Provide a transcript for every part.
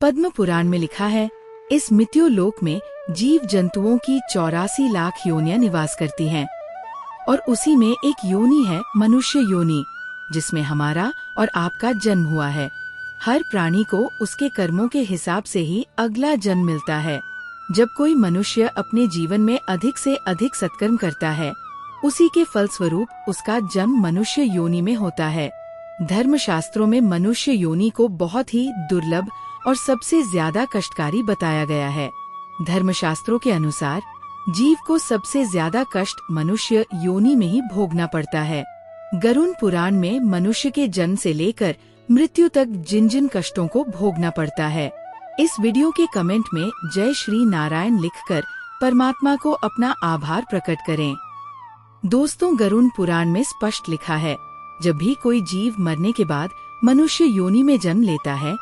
पद्म पुराण में लिखा है, इस मृत्यु लोक में जीव जंतुओं की 84 लाख योनियां निवास करती हैं और उसी में एक योनि है मनुष्य योनि, जिसमें हमारा और आपका जन्म हुआ है। हर प्राणी को उसके कर्मों के हिसाब से ही अगला जन्म मिलता है। जब कोई मनुष्य अपने जीवन में अधिक से अधिक सत्कर्म करता है, उसी के फलस्वरूप उसका जन्म मनुष्य योनि में होता है। धर्मशास्त्रों में मनुष्य योनि को बहुत ही दुर्लभ और सबसे ज्यादा कष्टकारी बताया गया है। धर्मशास्त्रों के अनुसार जीव को सबसे ज्यादा कष्ट मनुष्य योनि में ही भोगना पड़ता है। गरुड़ पुराण में मनुष्य के जन्म से लेकर मृत्यु तक जिन जिन कष्टों को भोगना पड़ता है, इस वीडियो के कमेंट में जय श्री नारायण लिखकर परमात्मा को अपना आभार प्रकट करें। दोस्तों, गरुड़ पुराण में स्पष्ट लिखा है, जब भी कोई जीव मरने के बाद मनुष्य योनि में जन्म लेता है,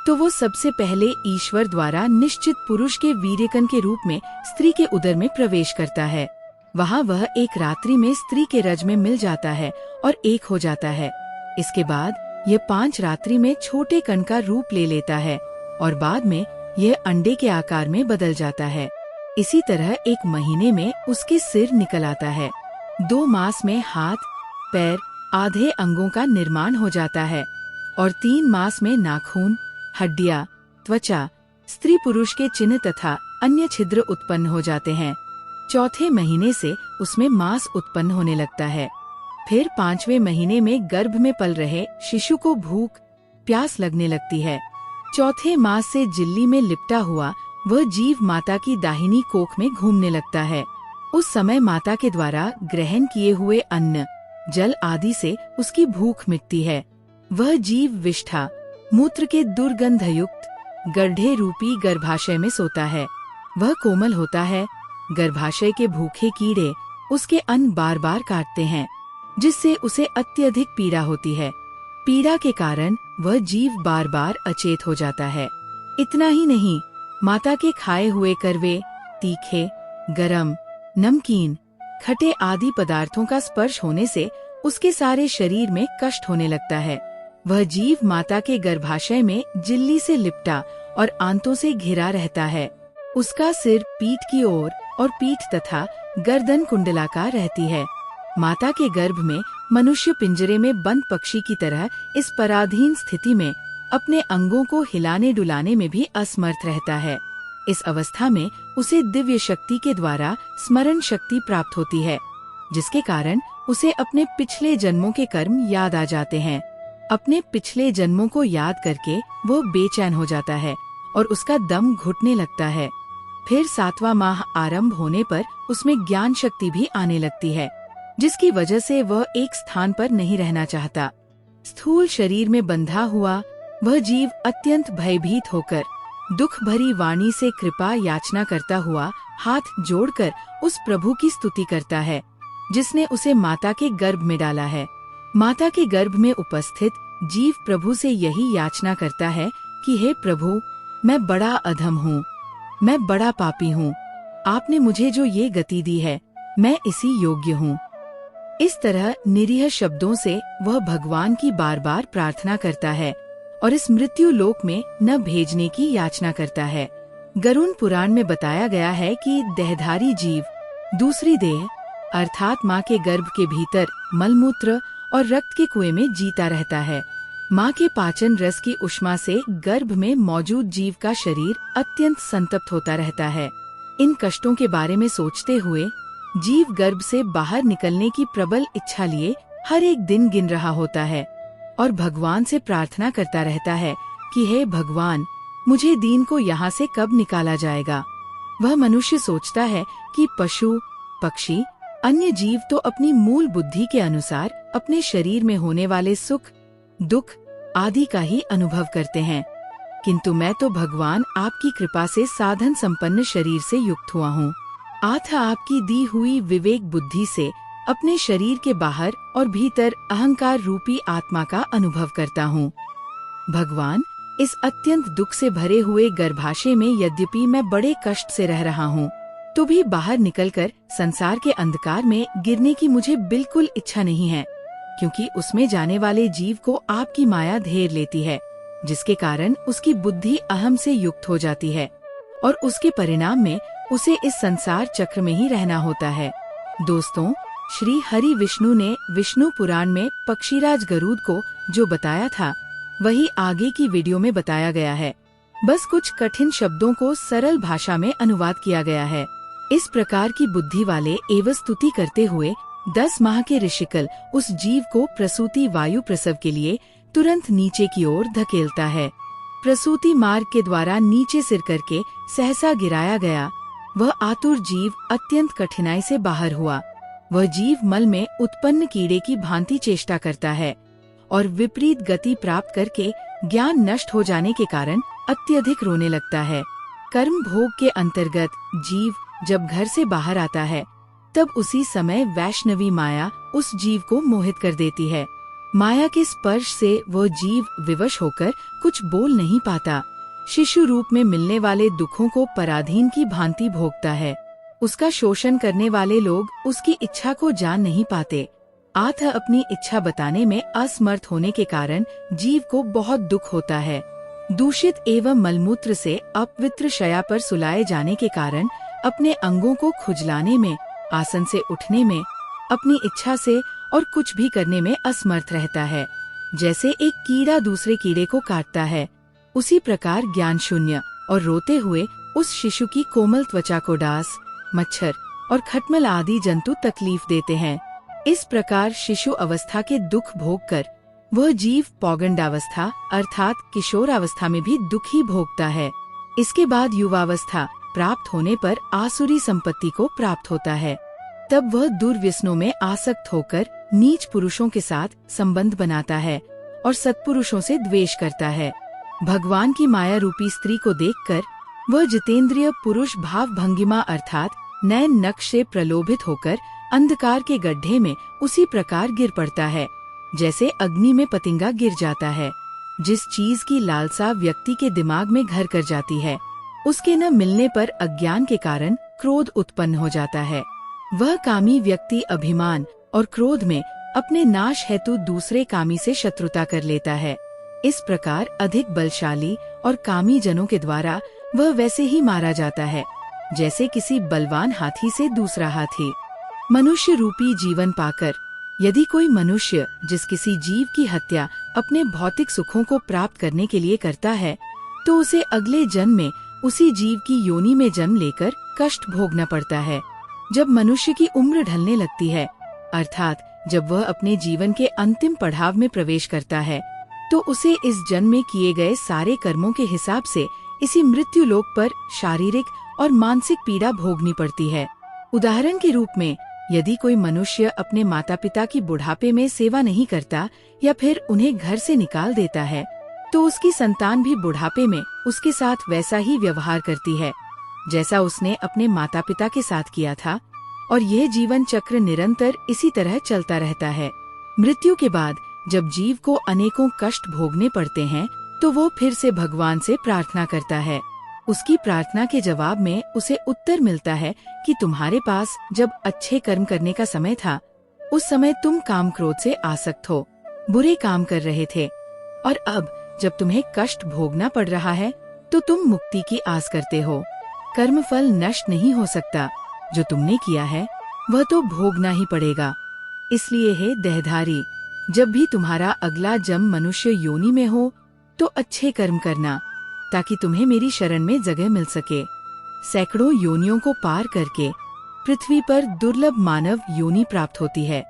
तो वो सबसे पहले ईश्वर द्वारा निश्चित पुरुष के वीर्यकण के रूप में स्त्री के उदर में प्रवेश करता है। वहाँ वह एक रात्रि में स्त्री के रज में मिल जाता है और एक हो जाता है। इसके बाद यह 5 रात्रि में छोटे कण का रूप ले लेता है और बाद में यह अंडे के आकार में बदल जाता है। इसी तरह 1 महीने में उसके सिर निकल आता है। 2 मास में हाथ, पैर आधे अंगों का निर्माण हो जाता है और 3 मास में नाखून, हड्डियां, त्वचा, स्त्री पुरुष के चिन्ह तथा अन्य छिद्र उत्पन्न हो जाते हैं। 4थे महीने से उसमें मांस उत्पन्न होने लगता है। फिर 5वें महीने में गर्भ में पल रहे शिशु को भूख प्यास लगने लगती है। 4थे मास से जिल्ली में लिपटा हुआ वह जीव माता की दाहिनी कोख में घूमने लगता है। उस समय माता के द्वारा ग्रहण किए हुए अन्न, जल आदि से उसकी भूख मिटती है। वह जीव विष्ठा मूत्र के दुर्गंधयुक्त गड्ढे रूपी गर्भाशय में सोता है। वह कोमल होता है। गर्भाशय के भूखे कीड़े उसके अन्न बार बार काटते हैं, जिससे उसे अत्यधिक पीड़ा होती है। पीड़ा के कारण वह जीव बार बार अचेत हो जाता है। इतना ही नहीं, माता के खाए हुए करवे, तीखे, गरम, नमकीन, खट्टे आदि पदार्थों का स्पर्श होने से उसके सारे शरीर में कष्ट होने लगता है। वह जीव माता के गर्भाशय में जिल्ली से लिपटा और आंतों से घिरा रहता है। उसका सिर पीठ की ओर और पीठ तथा गर्दन कुंडलाकार रहती है। माता के गर्भ में मनुष्य पिंजरे में बंद पक्षी की तरह इस पराधीन स्थिति में अपने अंगों को हिलाने डुलाने में भी असमर्थ रहता है। इस अवस्था में उसे दिव्य शक्ति के द्वारा स्मरण शक्ति प्राप्त होती है, जिसके कारण उसे अपने पिछले जन्मों के कर्म याद आ जाते हैं। अपने पिछले जन्मों को याद करके वो बेचैन हो जाता है और उसका दम घुटने लगता है। फिर 7वां माह आरंभ होने पर उसमें ज्ञान शक्ति भी आने लगती है, जिसकी वजह से वह एक स्थान पर नहीं रहना चाहता। स्थूल शरीर में बंधा हुआ वह जीव अत्यंत भयभीत होकर दुख भरी वाणी से कृपा याचना करता हुआ हाथ जोड़कर उस प्रभु की स्तुति करता है, जिसने उसे माता के गर्भ में डाला है। माता के गर्भ में उपस्थित जीव प्रभु से यही याचना करता है कि हे प्रभु, मैं बड़ा अधम हूँ, मैं बड़ा पापी हूँ। आपने मुझे जो ये गति दी है, मैं इसी योग्य हूँ। इस तरह निरीह शब्दों से वह भगवान की बार बार प्रार्थना करता है और इस मृत्यु लोक में न भेजने की याचना करता है। गरुड़ पुराण में बताया गया है कि देहधारी जीव दूसरी देह अर्थात माँ के गर्भ के भीतर मलमूत्र और रक्त के कुएं में जीता रहता है। माँ के पाचन रस की उष्मा से गर्भ में मौजूद जीव का शरीर अत्यंत संतप्त होता रहता है। इन कष्टों के बारे में सोचते हुए जीव गर्भ से बाहर निकलने की प्रबल इच्छा लिए हर एक दिन गिन रहा होता है और भगवान से प्रार्थना करता रहता है कि हे भगवान, मुझे दीन को यहाँ से कब निकाला जाएगा। वह मनुष्य सोचता है कि पशु, पक्षी, अन्य जीव तो अपनी मूल बुद्धि के अनुसार अपने शरीर में होने वाले सुख, दुख आदि का ही अनुभव करते हैं, किंतु मैं तो भगवान आपकी कृपा से साधन संपन्न शरीर से युक्त हुआ हूँ। अतः आपकी दी हुई विवेक बुद्धि से अपने शरीर के बाहर और भीतर अहंकार रूपी आत्मा का अनुभव करता हूँ। भगवान, इस अत्यंत दुख से भरे हुए गर्भाशय में यद्यपि मैं बड़े कष्ट से रह रहा हूँ, तो भी बाहर निकलकर संसार के अंधकार में गिरने की मुझे बिल्कुल इच्छा नहीं है, क्योंकि उसमें जाने वाले जीव को आपकी माया घेर लेती है जिसके कारण उसकी बुद्धि अहम से युक्त हो जाती है और उसके परिणाम में उसे इस संसार चक्र में ही रहना होता है। दोस्तों, श्री हरि विष्णु ने विष्णु पुराण में पक्षीराज गरुड़ को जो बताया था वही आगे की वीडियो में बताया गया है। बस कुछ कठिन शब्दों को सरल भाषा में अनुवाद किया गया है। इस प्रकार की बुद्धि वाले एवं स्तुति करते हुए 10 माह के ऋषिकल उस जीव को प्रसूति वायु प्रसव के लिए तुरंत नीचे की ओर धकेलता है। प्रसूति मार्ग के द्वारा नीचे सिर करके सहसा गिराया गया वह आतुर जीव अत्यंत कठिनाई से बाहर हुआ। वह जीव मल में उत्पन्न कीड़े की भांति चेष्टा करता है और विपरीत गति प्राप्त करके ज्ञान नष्ट हो जाने के कारण अत्यधिक रोने लगता है। कर्म भोग के अंतर्गत जीव जब घर से बाहर आता है तब उसी समय वैष्णवी माया उस जीव को मोहित कर देती है। माया के स्पर्श से वह जीव विवश होकर कुछ बोल नहीं पाता। शिशु रूप में मिलने वाले दुखों को पराधीन की भांति भोगता है। उसका शोषण करने वाले लोग उसकी इच्छा को जान नहीं पाते। आत्म अपनी इच्छा बताने में असमर्थ होने के कारण जीव को बहुत दुख होता है। दूषित एवं मलमूत्र से अपवित्र शया पर सुलाए जाने के कारण अपने अंगों को खुजलाने में, आसन से उठने में, अपनी इच्छा से और कुछ भी करने में असमर्थ रहता है। जैसे एक कीड़ा दूसरे कीड़े को काटता है, उसी प्रकार ज्ञान शून्य और रोते हुए उस शिशु की कोमल त्वचा को डास, मच्छर और खटमल आदि जंतु तकलीफ देते हैं। इस प्रकार शिशु अवस्था के दुख भोग कर वह जीव पौगंडावस्था अर्थात किशोरावस्था में भी दुख ही भोगता है। इसके बाद युवावस्था प्राप्त होने पर आसुरी संपत्ति को प्राप्त होता है। तब वह दुर्व्यसनों में आसक्त होकर नीच पुरुषों के साथ संबंध बनाता है और सत्पुरुषों से द्वेष करता है। भगवान की माया रूपी स्त्री को देखकर वह जितेंद्रिय पुरुष भाव भंगिमा अर्थात नयन नक्श से प्रलोभित होकर अंधकार के गड्ढे में उसी प्रकार गिर पड़ता है जैसे अग्नि में पतिंगा गिर जाता है। जिस चीज की लालसा व्यक्ति के दिमाग में घर कर जाती है उसके न मिलने पर अज्ञान के कारण क्रोध उत्पन्न हो जाता है। वह कामी व्यक्ति अभिमान और क्रोध में अपने नाश हेतु दूसरे कामी से शत्रुता कर लेता है। इस प्रकार अधिक बलशाली और कामी जनों के द्वारा वह वैसे ही मारा जाता है जैसे किसी बलवान हाथी से दूसरा हाथी। मनुष्य रूपी जीवन पाकर यदि कोई मनुष्य जिस किसी जीव की हत्या अपने भौतिक सुखों को प्राप्त करने के लिए करता है तो उसे अगले जन्म में उसी जीव की योनि में जन्म लेकर कष्ट भोगना पड़ता है। जब मनुष्य की उम्र ढलने लगती है अर्थात जब वह अपने जीवन के अंतिम पड़ाव में प्रवेश करता है तो उसे इस जन्म में किए गए सारे कर्मों के हिसाब से इसी मृत्यु लोक पर शारीरिक और मानसिक पीड़ा भोगनी पड़ती है। उदाहरण के रूप में यदि कोई मनुष्य अपने माता पिता की बुढ़ापे में सेवा नहीं करता या फिर उन्हें घर से निकाल देता है तो उसकी संतान भी बुढ़ापे में उसके साथ वैसा ही व्यवहार करती है जैसा उसने अपने माता पिता के साथ किया था और यह जीवन चक्र निरंतर इसी तरह चलता रहता है। मृत्यु के बाद जब जीव को अनेकों कष्ट भोगने पड़ते हैं तो वो फिर से भगवान से प्रार्थना करता है। उसकी प्रार्थना के जवाब में उसे उत्तर मिलता है कि तुम्हारे पास जब अच्छे कर्म करने का समय था उस समय तुम काम क्रोध से आसक्त हो, बुरे काम कर रहे थे और अब जब तुम्हें कष्ट भोगना पड़ रहा है तो तुम मुक्ति की आस करते हो। कर्म फल नष्ट नहीं हो सकता, जो तुमने किया है वह तो भोगना ही पड़ेगा। इसलिए हे देहधारी, जब भी तुम्हारा अगला जन्म मनुष्य योनि में हो तो अच्छे कर्म करना ताकि तुम्हें मेरी शरण में जगह मिल सके। सैकड़ों योनियों को पार करके पृथ्वी पर दुर्लभ मानव योनि प्राप्त होती है।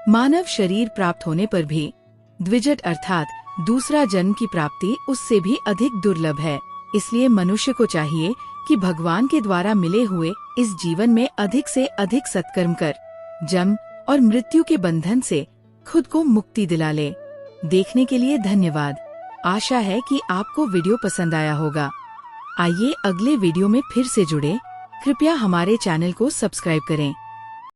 मानव शरीर प्राप्त होने पर भी द्विजट अर्थात दूसरा जन्म की प्राप्ति उससे भी अधिक दुर्लभ है। इसलिए मनुष्य को चाहिए कि भगवान के द्वारा मिले हुए इस जीवन में अधिक से अधिक सत्कर्म कर जन्म और मृत्यु के बंधन से खुद को मुक्ति दिला ले। देखने के लिए धन्यवाद। आशा है कि आपको वीडियो पसंद आया होगा। आइए अगले वीडियो में फिर से जुड़े। कृपया हमारे चैनल को सब्सक्राइब करें।